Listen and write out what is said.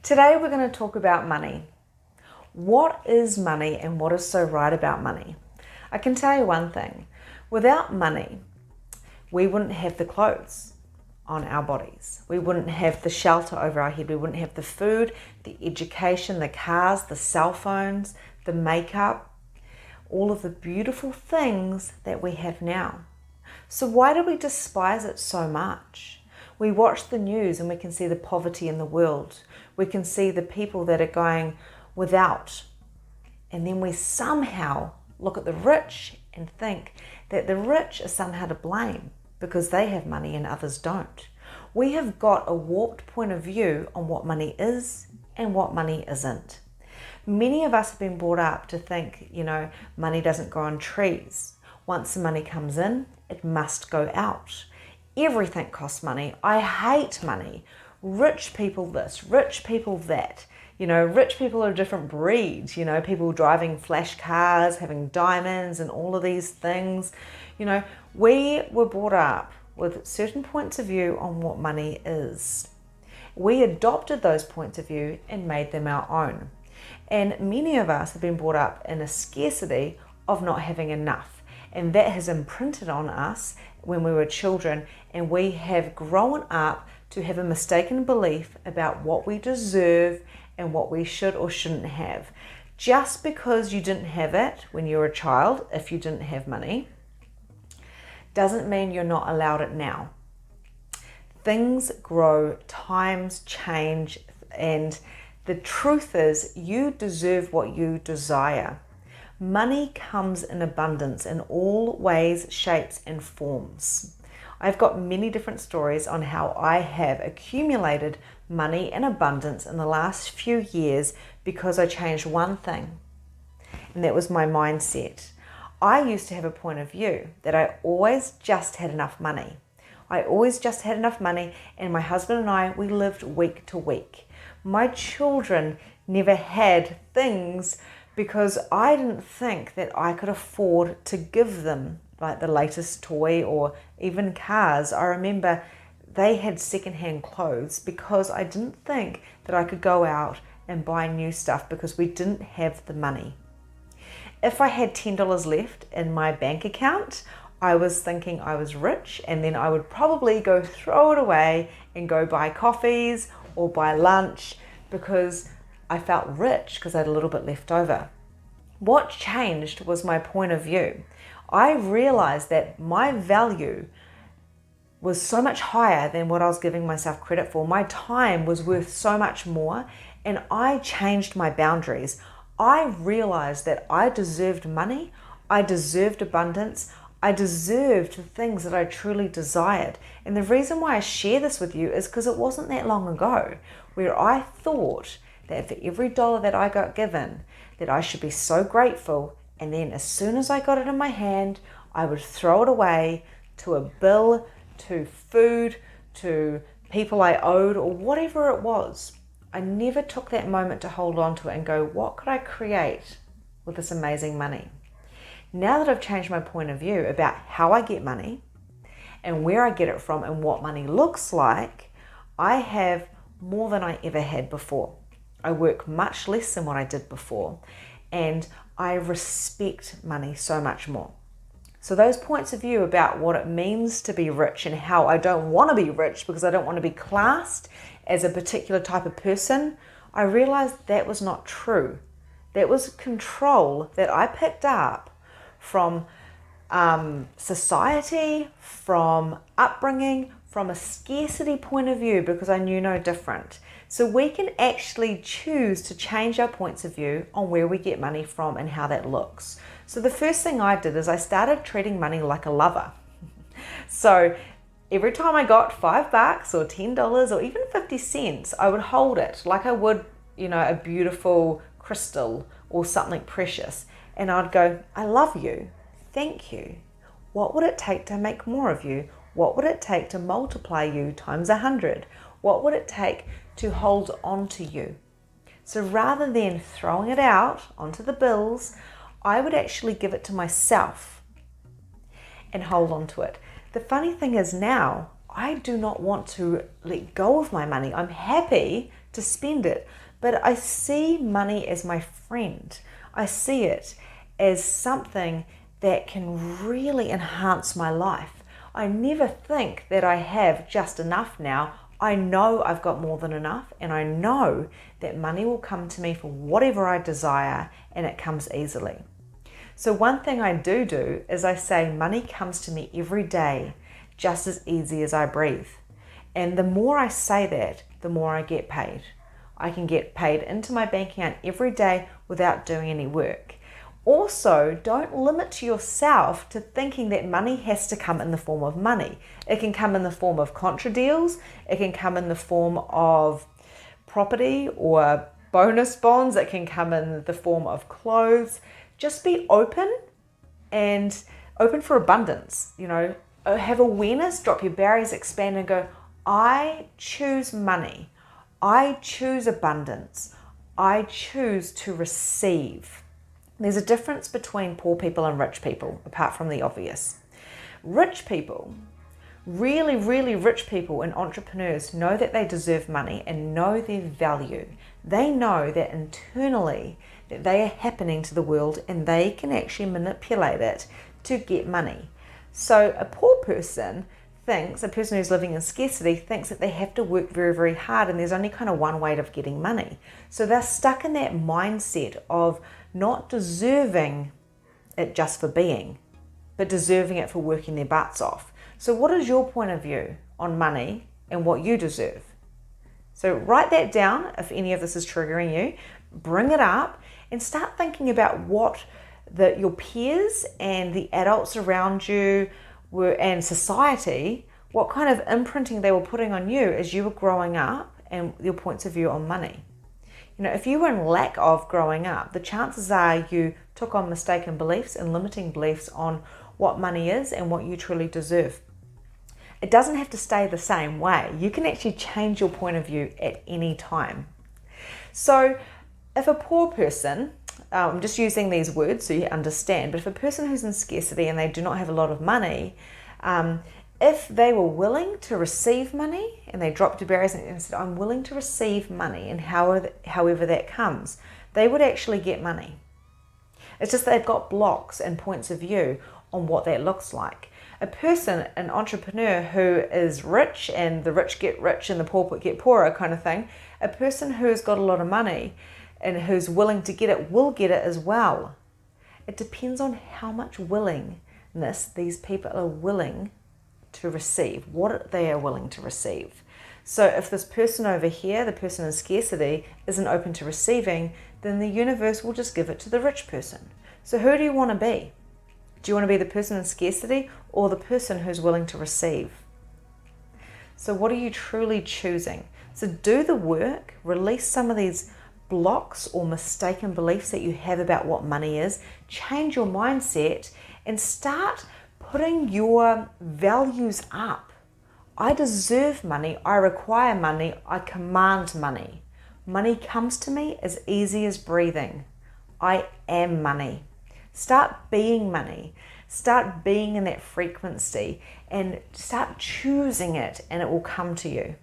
Today we're going to talk about money. What is money and what is so right about money? I can tell you one thing. Without money, we wouldn't have the clothes on our bodies. We wouldn't have the shelter over our head. We wouldn't have the food, the education, the cars, the cell phones, the makeup, all of the beautiful things that we have now. So why do we despise it so much? We watch the news and we can see the poverty in the world. We can see the people that are going without. And then we somehow look at the rich and think that the rich are somehow to blame because they have money and others don't. We have got a warped point of view on what money is and what money isn't. Many of us have been brought up to think, money doesn't grow on trees. Once the money comes in, it must go out. Everything costs money. I hate money. Rich people this, rich people that. Rich people are different breeds, people driving flash cars, having diamonds and all of these things. We were brought up with certain points of view on what money is. We adopted those points of view and made them our own. And many of us have been brought up in a scarcity of not having enough. And that has imprinted on us when we were children, and we have grown up to have a mistaken belief about what we deserve and what we should or shouldn't have. Just because you didn't have it when you were a child, if you didn't have money, doesn't mean you're not allowed it now. Things grow, times change, and the truth is you deserve what you desire. Money comes in abundance in all ways, shapes, and forms. I've got many different stories on how I have accumulated money in abundance in the last few years because I changed one thing, and that was my mindset. I used to have a point of view that I always just had enough money. I always just had enough money, and my husband and I, we lived week to week. My children never had things because I didn't think that I could afford to give them like the latest toy or even cars. I remember they had secondhand clothes because I didn't think that I could go out and buy new stuff because we didn't have the money. If I had $10 left in my bank account, I was thinking I was rich, and then I would probably go throw it away and go buy coffees or buy lunch because I felt rich because I had a little bit left over. What changed was my point of view. I realized that my value was so much higher than what I was giving myself credit for. My time was worth so much more, and I changed my boundaries. I realized that I deserved money, I deserved abundance, I deserved the things that I truly desired. And the reason why I share this with you is because it wasn't that long ago where I thought that for every dollar that I got given, that I should be so grateful, and then as soon as I got it in my hand, I would throw it away to a bill, to food, to people I owed, or whatever it was. I never took that moment to hold on to it and go, what could I create with this amazing money? Now that I've changed my point of view about how I get money and where I get it from and what money looks like, I have more than I ever had before. I work much less than what I did before, and I respect money so much more. So those points of view about what it means to be rich and how I don't want to be rich because I don't want to be classed as a particular type of person, I realized that was not true. That was control that I picked up from society, from upbringing, from a scarcity point of view because I knew no different. So we can actually choose to change our points of view on where we get money from and how that looks. So the first thing I did is I started treating money like a lover. So every time I got $5 or $10 or even 50 cents, I would hold it like I would, a beautiful crystal or something precious. And I'd go, I love you. Thank you. What would it take to make more of you? What would it take to multiply you times 100? What would it take to hold on to you? So rather than throwing it out onto the bills, I would actually give it to myself and hold on to it. The funny thing is now, I do not want to let go of my money. I'm happy to spend it. But I see money as my friend. I see it as something that can really enhance my life. I never think that I have just enough now. I know I've got more than enough, and I know that money will come to me for whatever I desire, and it comes easily. So one thing I do is I say money comes to me every day just as easy as I breathe. And the more I say that, the more I get paid. I can get paid into my bank account every day without doing any work. Also, don't limit yourself to thinking that money has to come in the form of money. It can come in the form of contra deals. It can come in the form of property or bonus bonds. It can come in the form of clothes. Just be open and open for abundance. Have awareness, drop your barriers, expand, and go, I choose money. I choose abundance. I choose to receive. There's a difference between poor people and rich people, apart from the obvious. Rich people, really, really rich people and entrepreneurs know that they deserve money and know their value. They know that internally that they are happening to the world and they can actually manipulate it to get money. So a poor person thinks, a person who's living in scarcity thinks that they have to work very, very hard and there's only kind of one way of getting money. So they're stuck in that mindset of not deserving it just for being, but deserving it for working their butts off. So what is your point of view on money and what you deserve? So write that down if any of this is triggering you. Bring it up and start thinking about what your peers and the adults around you were, and society, what kind of imprinting they were putting on you as you were growing up and your points of view on money. If you were in lack of growing up, the chances are you took on mistaken beliefs and limiting beliefs on what money is and what you truly deserve. It doesn't have to stay the same way. You can actually change your point of view at any time. So if a poor person, I'm just using these words so you understand, but if a person who's in scarcity and they do not have a lot of money, if they were willing to receive money and they dropped the barriers and said, I'm willing to receive money, and however that comes, they would actually get money. It's just they've got blocks and points of view on what that looks like. A person, an entrepreneur who is rich and the rich get rich and the poor get poorer kind of thing, a person who's got a lot of money and who's willing to get it will get it as well. It depends on how much willingness these people are willing to receive, what they are willing to receive. So if this person over here, the person in scarcity, isn't open to receiving, then the universe will just give it to the rich person. So who do you want to be? Do you want to be the person in scarcity or the person who's willing to receive? So what are you truly choosing? So do the work, release some of these blocks or mistaken beliefs that you have about what money is, change your mindset and start putting your values up. I deserve money, I require money, I command money. Money comes to me as easy as breathing. I am money. Start being money. Start being in that frequency and start choosing it and it will come to you.